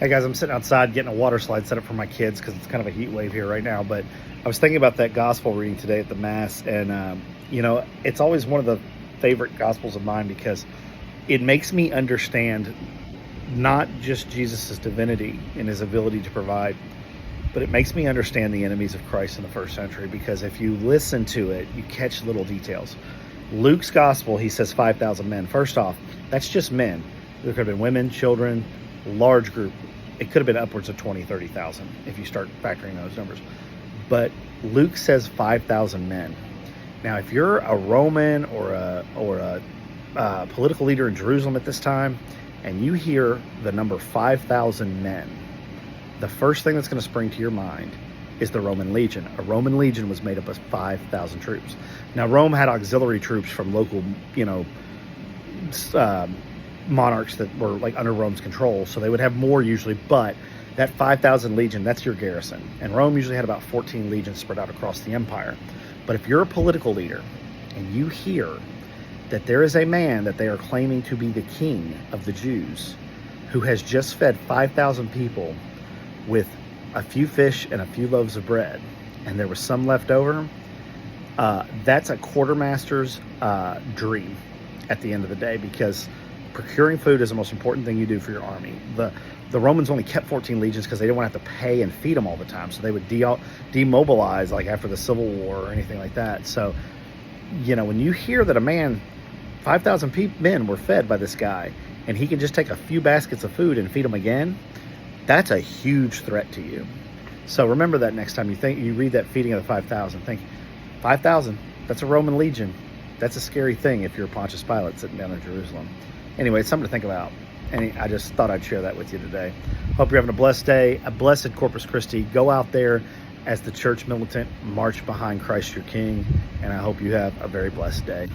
Hey guys, I'm sitting outside getting a water slide set up for my kids because it's kind of a heat wave here right now. But I was thinking about that gospel reading today at the Mass, and it's always one of the favorite gospels of mine because it makes me understand not just Jesus's divinity and his ability to provide, but it makes me understand the enemies of Christ in the first century. Because if you listen to it, you catch little details. Luke's gospel, he says 5,000 men. First off, that's just men. There could have been women, children, large group. It could have been upwards of 20, 30,000 if you start factoring those numbers. But Luke says 5,000 men. Now, if you're a Roman or a political leader in Jerusalem at this time, and you hear the number 5,000 men, the first thing that's going to spring to your mind is the Roman legion. A Roman legion was made up of 5,000 troops. Now, Rome had auxiliary troops from local, monarchs that were like under Rome's control, so they would have more usually, but that 5,000 legion, that's your garrison. And Rome usually had about 14 legions spread out across the empire. But if you're a political leader and you hear that there is a man that they are claiming to be the king of the Jews who has just fed 5,000 people with a few fish and a few loaves of bread, and there was some left over, that's a quartermaster's dream at the end of the day, because procuring food is the most important thing you do for your army. The Romans only kept 14 legions because they didn't want to have to pay and feed them all the time. So they would demobilize like after the Civil War or anything like that. So, when you hear that a man, 5,000 men were fed by this guy, and he can just take a few baskets of food and feed them again, that's a huge threat to you. So remember that next time you read that feeding of the 5,000, think 5,000, that's a Roman legion. That's a scary thing if you're Pontius Pilate sitting down in Jerusalem. Anyway, it's something to think about. And I just thought I'd share that with you today. Hope you're having a blessed day, a blessed Corpus Christi. Go out there as the church militant, march behind Christ your King, and I hope you have a very blessed day.